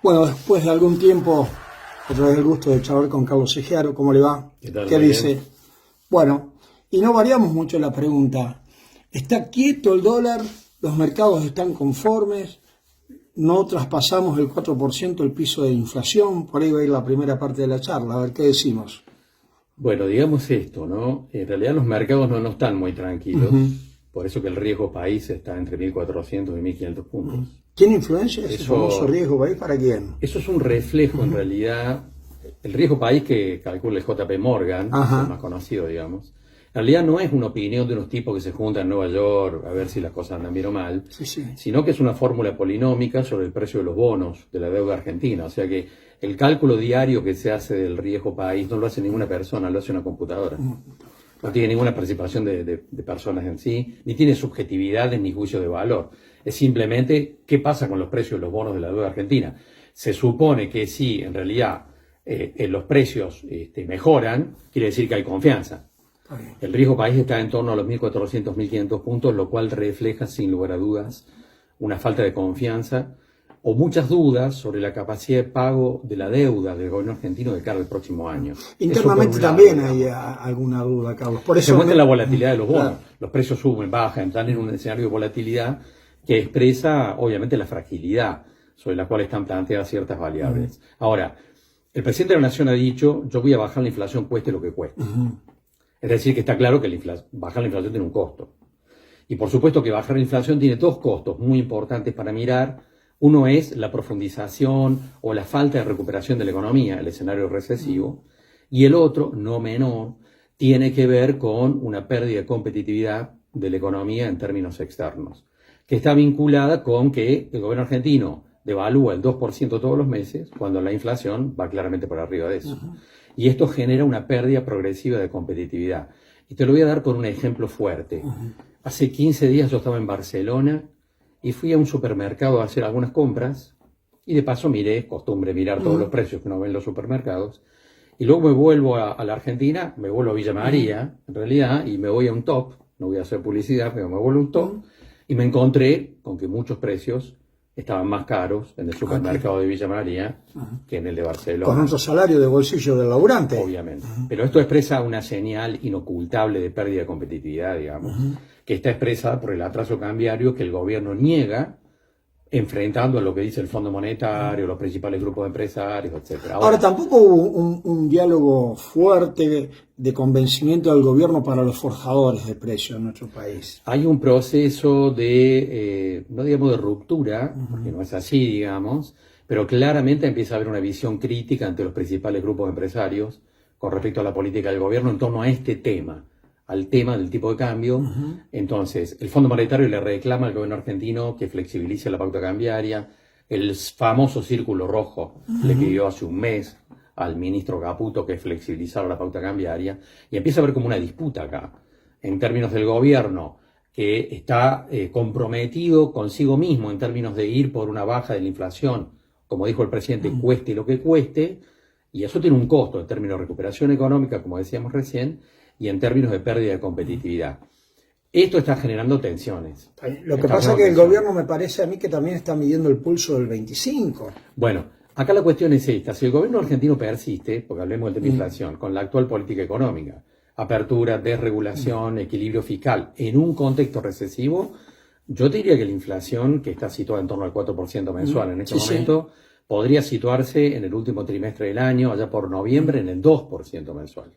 Bueno, después de algún tiempo, otra vez el gusto de charlar con Carlos Egiaro. ¿Cómo le va? ¿Qué tal? ¿Qué dice? Bueno, y no variamos mucho la pregunta. ¿Está quieto el dólar? ¿Los mercados están conformes? ¿No traspasamos el 4% el piso de inflación? Por ahí va a ir la primera parte de la charla. A ver qué decimos. Bueno, digamos esto, ¿no? En realidad los mercados no están muy tranquilos. Por eso que el riesgo país está entre 1.400 y 1.500 puntos. ¿Tiene influencia ese famoso riesgo país para quién? Eso es un reflejo, en realidad, el riesgo país que calcula el JP Morgan, el más conocido, digamos. En realidad no es una opinión de unos tipos que se juntan en Nueva York a ver si las cosas andan bien o mal, sino que es una fórmula polinómica sobre el precio de los bonos de la deuda argentina. O sea que el cálculo diario que se hace del riesgo país no lo hace ninguna persona, lo hace una computadora. No tiene ninguna participación de personas en sí, ni tiene subjetividades ni juicio de valor. Es simplemente qué pasa con los precios de los bonos de la deuda argentina. Se supone que si en realidad los precios mejoran, quiere decir que hay confianza. El riesgo país está en torno a los 1.400, 1.500 puntos, lo cual refleja sin lugar a dudas una falta de confianza o muchas dudas sobre la capacidad de pago de la deuda del gobierno argentino de cara al próximo año. Internamente también hay alguna duda, Carlos. Por eso se muestra la volatilidad de los bonos. Los precios suben, bajan, están en un escenario de volatilidad que expresa, obviamente, la fragilidad sobre la cual están planteadas ciertas variables. Ahora, el presidente de la Nación ha dicho, yo voy a bajar la inflación cueste lo que cueste. Es decir, que está claro que bajar la inflación tiene un costo. Y por supuesto que bajar la inflación tiene dos costos muy importantes para mirar. Uno es la profundización o la falta de recuperación de la economía, el escenario recesivo. Y el otro, no menor, tiene que ver con una pérdida de competitividad de la economía en términos externos, que está vinculada con que el gobierno argentino devalúa el 2% todos los meses, cuando la inflación va claramente por arriba de eso. Y esto genera una pérdida progresiva de competitividad. Y te lo voy a dar con un ejemplo fuerte. Hace 15 días yo estaba en Barcelona y fui a un supermercado a hacer algunas compras y de paso miré, costumbre mirar todos los precios que uno ve en los supermercados, y luego me vuelvo a la Argentina, me vuelvo a Villa María, en realidad, y me voy a un Top, no voy a hacer publicidad, pero me vuelvo a un Top, y me encontré con que muchos precios estaban más caros en el supermercado de Villa María que en el de Barcelona. Con otro salario de bolsillo del laburante. Obviamente. Pero esto expresa una señal inocultable de pérdida de competitividad, digamos, que está expresada por el atraso cambiario que el gobierno niega, enfrentando a lo que dice el Fondo Monetario, los principales grupos de empresarios, etc. Ahora tampoco hubo un diálogo fuerte de convencimiento del gobierno para los forjadores de precios en nuestro país. Hay un proceso de, no digamos de ruptura, porque no es así, digamos, pero claramente empieza a haber una visión crítica ante los principales grupos empresarios con respecto a la política del gobierno en torno a este tema, al tema del tipo de cambio. Entonces, el Fondo Monetario le reclama al gobierno argentino que flexibilice la pauta cambiaria. El famoso círculo rojo le pidió hace un mes al ministro Caputo que flexibilizara la pauta cambiaria, y empieza a haber como una disputa acá, en términos del gobierno, que está comprometido consigo mismo en términos de ir por una baja de la inflación, como dijo el presidente, cueste lo que cueste, y eso tiene un costo en términos de recuperación económica, como decíamos recién, y en términos de pérdida de competitividad. Esto está generando tensiones. Lo que pasa es que el gobierno me parece a mí que también está midiendo el pulso del 25. Bueno, acá la cuestión es esta. Si el gobierno argentino persiste, porque hablemos del tema de inflación, con la actual política económica, apertura, desregulación, equilibrio fiscal, en un contexto recesivo, yo te diría que la inflación, que está situada en torno al 4% mensual en este momento, podría situarse en el último trimestre del año, allá por noviembre, en el 2% mensual.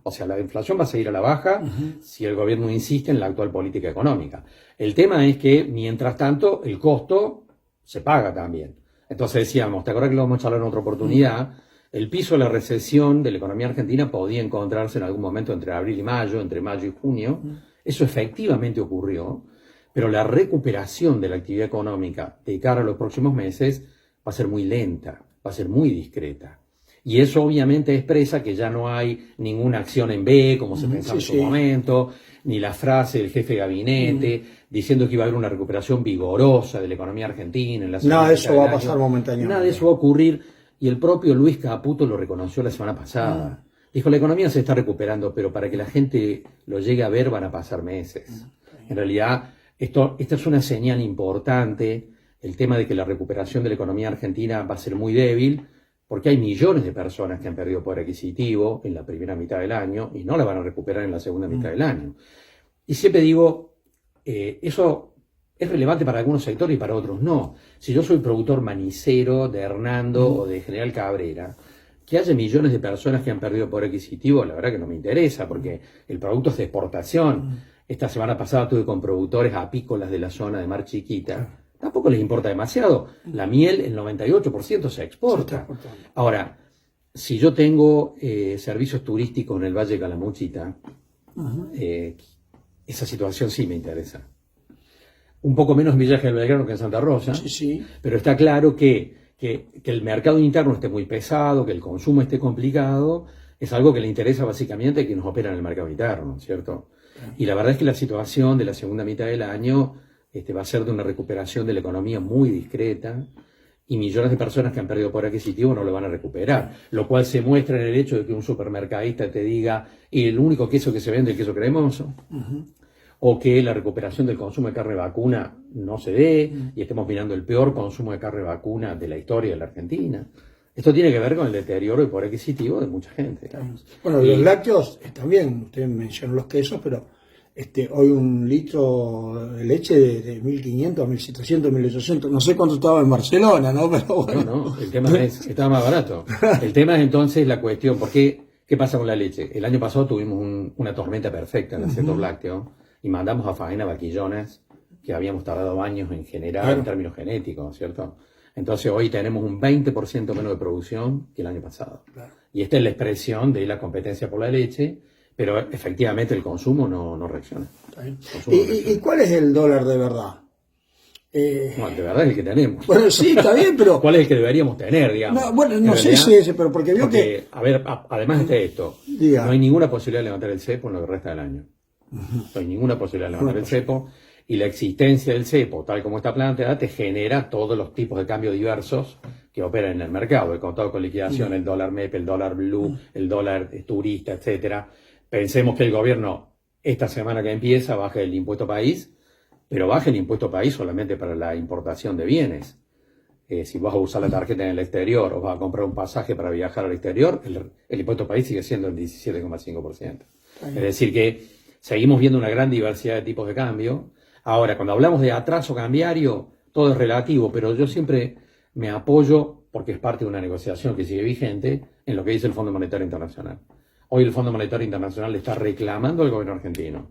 O sea, la inflación va a seguir a la baja si el gobierno insiste en la actual política económica. El tema es que, mientras tanto, el costo se paga también. Entonces decíamos, ¿te acuerdas que lo vamos a hablar en otra oportunidad? El piso de la recesión de la economía argentina podía encontrarse en algún momento entre abril y mayo, entre mayo y junio. Eso efectivamente ocurrió, pero la recuperación de la actividad económica de cara a los próximos meses va a ser muy lenta, va a ser muy discreta. Y eso obviamente expresa que ya no hay ninguna acción en B, como se pensaba en su momento, ni la frase del jefe de gabinete diciendo que iba a haber una recuperación vigorosa de la economía argentina. Nada de eso va a pasar momentáneamente. Nada de eso va a ocurrir, y el propio Luis Caputo lo reconoció la semana pasada. Dijo, la economía se está recuperando, pero para que la gente lo llegue a ver van a pasar meses. En realidad, esta es una señal importante el tema de que la recuperación de la economía argentina va a ser muy débil, porque hay millones de personas que han perdido poder adquisitivo en la primera mitad del año y no la van a recuperar en la segunda mitad del año. Y siempre digo, eso es relevante para algunos sectores y para otros no. Si yo soy productor manicero de Hernando o de General Cabrera, que haya millones de personas que han perdido poder adquisitivo, la verdad que no me interesa, porque el producto es de exportación. Esta semana pasada estuve con productores apícolas de la zona de Mar Chiquita. Tampoco les importa demasiado. La miel, el 98% se exporta. Ahora, si yo tengo servicios turísticos en el Valle de Calamuchita, esa situación sí me interesa. Un poco menos en Villa del Belgrano que en Santa Rosa, pero está claro que el mercado interno esté muy pesado, que el consumo esté complicado, es algo que le interesa básicamente a quienes operan en el mercado interno, ¿cierto? Y la verdad es que la situación de la segunda mitad del año va a ser de una recuperación de la economía muy discreta y millones de personas que han perdido poder adquisitivo no lo van a recuperar, lo cual se muestra en el hecho de que un supermercadista te diga y el único queso que se vende es el queso cremoso, o que la recuperación del consumo de carne vacuna no se dé y estemos mirando el peor consumo de carne vacuna de la historia de la Argentina. Esto tiene que ver con el deterioro del poder adquisitivo de mucha gente. Bueno, los lácteos también, usted mencionó los quesos, pero hoy un litro de leche de 1.500, 1.700, 1.800, no sé cuánto estaba en Barcelona, ¿no? Pero bueno. No, el tema es que estaba más barato. El tema es entonces la cuestión, ¿qué pasa con la leche? El año pasado tuvimos una tormenta perfecta en el sector lácteo y mandamos a faena vaquillones que habíamos tardado años en generar en términos genéticos, ¿cierto? Entonces hoy tenemos un 20% menos de producción que el año pasado. Y esta es la expresión de la competencia por la leche, pero efectivamente el consumo no reacciona. ¿Y cuál es el dólar de verdad? No, de verdad es el que tenemos. Bueno, sí, está bien, pero... ¿Cuál es el que deberíamos tener, digamos? No, bueno, no sé si ese, pero porque veo que... A ver, además de esto, no hay ninguna posibilidad de levantar el cepo en lo que resta del año. No hay ninguna posibilidad de levantar el cepo. Y la existencia del cepo, tal como está planteada, te genera todos los tipos de cambio diversos que operan en el mercado. El contado con liquidación, el dólar MEP, el dólar blue, el dólar turista, etcétera. Pensemos que el gobierno, esta semana que empieza, baje el impuesto país, pero baje el impuesto país solamente para la importación de bienes. Si vas a usar la tarjeta en el exterior o vas a comprar un pasaje para viajar al exterior, el impuesto país sigue siendo el 17,5%. Es decir que seguimos viendo una gran diversidad de tipos de cambio. Ahora, cuando hablamos de atraso cambiario, todo es relativo, pero yo siempre me apoyo, porque es parte de una negociación que sigue vigente, en lo que dice el Fondo Monetario Internacional. Hoy el Fondo Monetario Internacional le está reclamando al gobierno argentino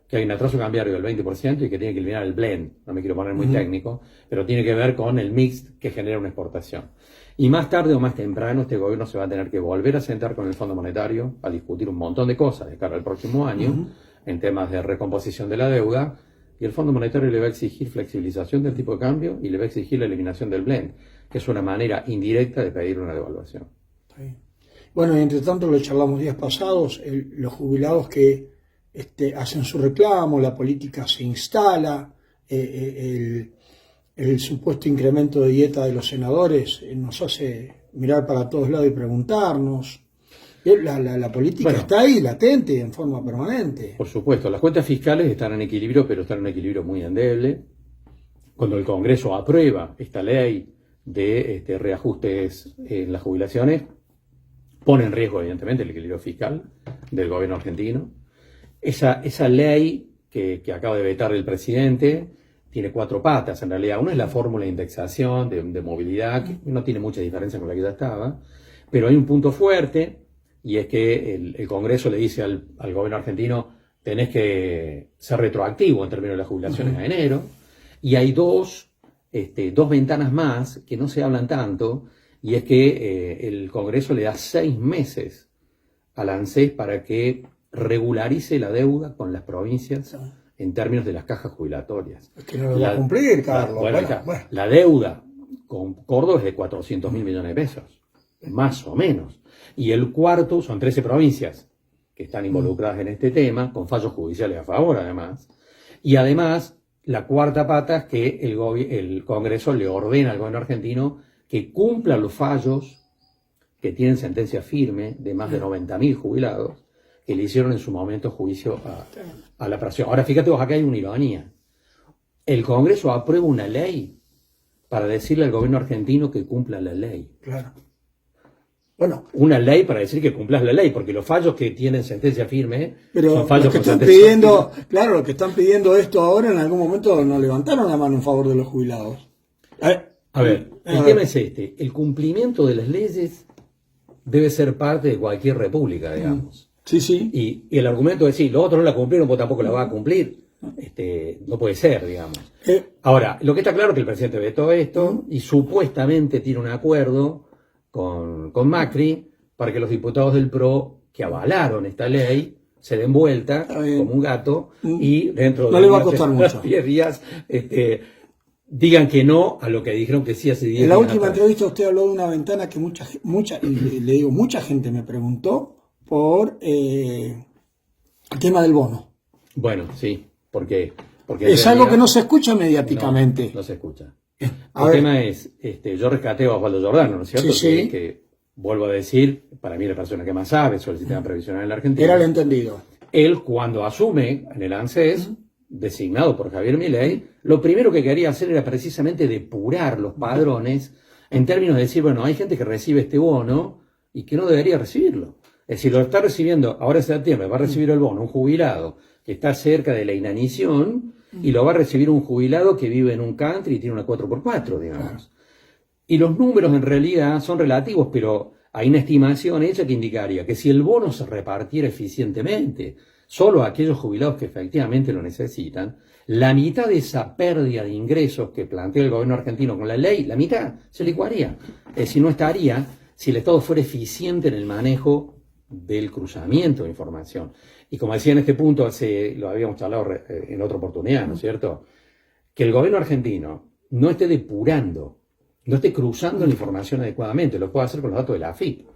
que hay un atraso cambiario del 20% y que tiene que eliminar el blend. No me quiero poner muy técnico, pero tiene que ver con el mix que genera una exportación. Y más tarde o más temprano este gobierno se va a tener que volver a sentar con el Fondo Monetario a discutir un montón de cosas de cara al próximo año en temas de recomposición de la deuda. Y el Fondo Monetario le va a exigir flexibilización del tipo de cambio y le va a exigir la eliminación del blend, que es una manera indirecta de pedir una devaluación. Bueno, y entre tanto lo charlamos días pasados, los jubilados que hacen su reclamo, la política se instala, el supuesto incremento de dieta de los senadores nos hace mirar para todos lados y preguntarnos. La política está ahí, latente, en forma permanente. Por supuesto, las cuentas fiscales están en equilibrio, pero están en un equilibrio muy endeble. Cuando el Congreso aprueba esta ley de reajustes en las jubilaciones, pone en riesgo, evidentemente, el equilibrio fiscal del gobierno argentino. Esa ley que acaba de vetar el presidente tiene 4 patas, en realidad. Una es la fórmula de indexación, de movilidad, que no tiene mucha diferencia con la que ya estaba, pero hay un punto fuerte, y es que el Congreso le dice al gobierno argentino, tenés que ser retroactivo en términos de las jubilaciones a enero, y hay dos ventanas más que no se hablan tanto, y es que el Congreso le da 6 meses al ANSES para que regularice la deuda con las provincias en términos de las cajas jubilatorias. Es que no lo va a cumplir, Carlos. La deuda con Córdoba es de 400.000 millones de pesos, más o menos. Y el cuarto son 13 provincias que están involucradas en este tema, con fallos judiciales a favor además. Y además, la cuarta pata es que el Congreso le ordena al gobierno argentino que cumpla los fallos que tienen sentencia firme de más de 90.000 jubilados que le hicieron en su momento juicio a la presión. Ahora fíjate vos, acá hay una ironía. El Congreso aprueba una ley para decirle al gobierno argentino que cumpla la ley. Claro. Bueno, una ley para decir que cumplas la ley, porque los fallos que tienen sentencia firme pero son fallos los que con están sentencia pidiendo, firme. claro, los que están pidiendo esto ahora en algún momento no levantaron la mano en favor de los jubilados. A ver, el tema es este: el cumplimiento de las leyes debe ser parte de cualquier república, digamos. Sí, sí. Y el argumento de decir, los otros no la cumplieron, vos tampoco la vas a cumplir, no puede ser, digamos. Ahora, lo que está claro es que el presidente vetó esto y supuestamente tiene un acuerdo con Macri para que los diputados del PRO que avalaron esta ley se den vuelta como un gato y dentro no de le va a costar mucho. 10 días digan que no a lo que dijeron que sí hace 10 días. En la última entrevista usted habló de una ventana que mucha gente me preguntó por el tema del bono. Bueno, sí, porque es algo que no se escucha mediáticamente. No se escucha. El tema es, yo rescaté a Osvaldo Giordano, ¿no es cierto? Sí. Que vuelvo a decir, para mí la persona que más sabe sobre el sistema previsional en la Argentina. Era el entendido. Él, cuando asume en el ANSES, designado por Javier Milei, lo primero que quería hacer era precisamente depurar los padrones en términos de decir, bueno, hay gente que recibe este bono y que no debería recibirlo. Es decir, lo está recibiendo, ahora en septiembre va a recibir el bono un jubilado que está cerca de la inanición y lo va a recibir un jubilado que vive en un country y tiene una 4x4, digamos. Y los números en realidad son relativos, pero hay una estimación hecha que indicaría que si el bono se repartiera eficientemente solo a aquellos jubilados que efectivamente lo necesitan, la mitad de esa pérdida de ingresos que plantea el gobierno argentino con la ley, la mitad se licuaría. Es decir, no estaría si el Estado fuera eficiente en el manejo del cruzamiento de información. Y como decía en este punto, lo habíamos charlado en otra oportunidad, ¿no es cierto? Que el gobierno argentino no esté depurando, no esté cruzando la información adecuadamente, lo puede hacer con los datos de la AFIP,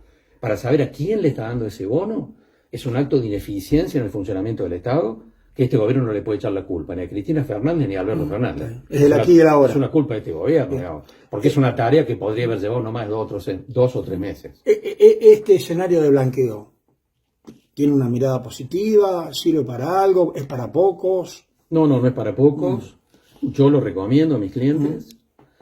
para saber a quién le está dando ese bono, es un acto de ineficiencia en el funcionamiento del Estado, que este gobierno no le puede echar la culpa ni a Cristina Fernández ni a Alberto Fernández. Es el aquí y el ahora. Es una culpa de este gobierno, digamos, porque es una tarea que podría haber llevado no más de 2 o 3 meses. Este escenario de blanqueo ¿tiene una mirada positiva? ¿Sirve para algo? ¿Es para pocos? No es para pocos. Yo lo recomiendo a mis clientes.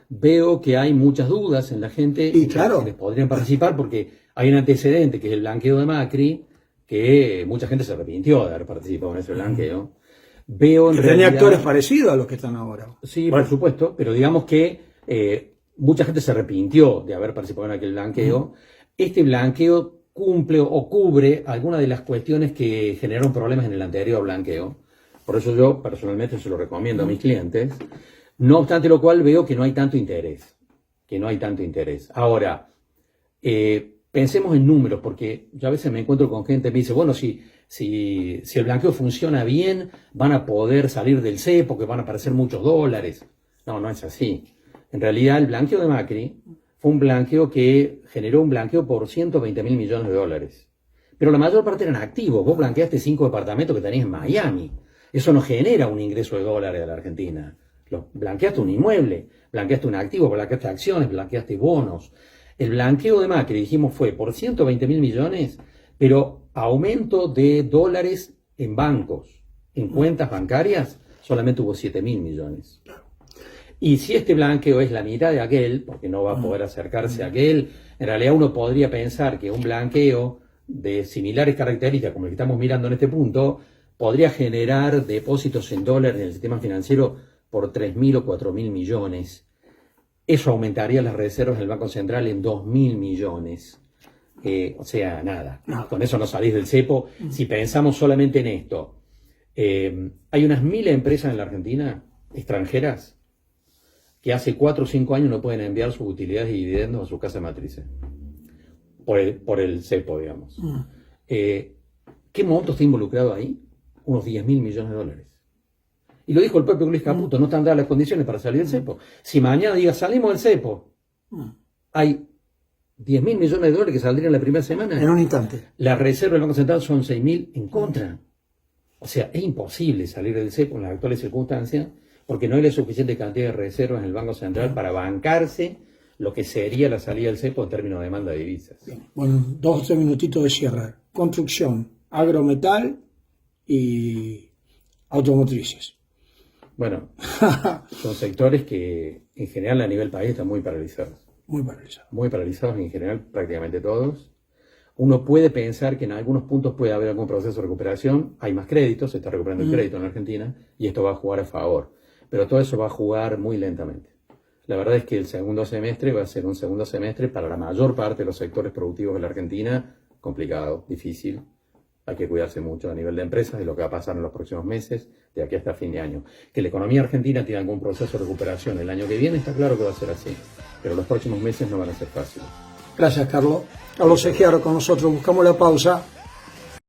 Veo que hay muchas dudas en la gente y claro, que podrían participar porque hay un antecedente que es el blanqueo de Macri, que mucha gente se arrepintió de haber participado en ese blanqueo. Veo en que realidad, tenía actores parecidos a los que están ahora. Sí, por supuesto, pero digamos que mucha gente se arrepintió de haber participado en aquel blanqueo. Este blanqueo cumple o cubre algunas de las cuestiones que generaron problemas en el anterior blanqueo. Por eso yo personalmente se lo recomiendo a mis clientes. No obstante lo cual veo que no hay tanto interés. Ahora, pensemos en números, porque yo a veces me encuentro con gente que me dice, bueno, si el blanqueo funciona bien, van a poder salir del cepo, que van a aparecer muchos dólares. No es así. En realidad el blanqueo de Macri fue un blanqueo que generó un blanqueo por 120.000 millones de dólares. Pero la mayor parte eran activos. Vos blanqueaste 5 departamentos que tenías en Miami. Eso no genera un ingreso de dólares a la Argentina. Blanqueaste un inmueble, blanqueaste un activo, blanqueaste acciones, blanqueaste bonos. El blanqueo de Macri, dijimos, fue por 120.000 millones, pero aumento de dólares en bancos, en cuentas bancarias, solamente hubo 7.000 millones. Y si este blanqueo es la mitad de aquel, porque no va a poder acercarse a aquel, en realidad uno podría pensar que un blanqueo de similares características como el que estamos mirando en este punto, podría generar depósitos en dólares en el sistema financiero por 3.000 o 4.000 millones. Eso aumentaría las reservas del Banco Central en 2.000 millones. O sea, nada. Con eso no salís del cepo. Si pensamos solamente en esto, hay unas 1.000 empresas en la Argentina, extranjeras, que hace 4 o 5 años no pueden enviar sus utilidades y dividendos a su casa matriz. Por el cepo, digamos. ¿Qué monto está involucrado ahí? Unos 10.000 millones de dólares. Y lo dijo el propio Luis Caputo, no están dadas las condiciones para salir del cepo. Si mañana diga, salimos del cepo, hay 10.000 millones de dólares que saldrían la primera semana. En un instante. Las reservas del Banco Central son 6.000 en contra. O sea, es imposible salir del cepo en las actuales circunstancias porque no hay la suficiente cantidad de reservas en el Banco Central para bancarse lo que sería la salida del cepo en términos de demanda de divisas. Bueno, 2 o 3 minutitos de cierre. Construcción, agrometal y automotrices. Bueno, son sectores que en general a nivel país están muy paralizados. Muy paralizado. Muy paralizados en general, prácticamente todos. Uno puede pensar que en algunos puntos puede haber algún proceso de recuperación. Hay más créditos, se está recuperando el crédito en Argentina y esto va a jugar a favor. Pero todo eso va a jugar muy lentamente. La verdad es que el segundo semestre va a ser un segundo semestre para la mayor parte de los sectores productivos de la Argentina complicado, difícil. Hay que cuidarse mucho a nivel de empresas de lo que va a pasar en los próximos meses, de aquí hasta fin de año. Que la economía argentina tiene algún proceso de recuperación el año que viene, está claro que va a ser así. Pero los próximos meses no van a ser fáciles. Gracias, Carlos. Carlos Egiaro con nosotros. Buscamos la pausa.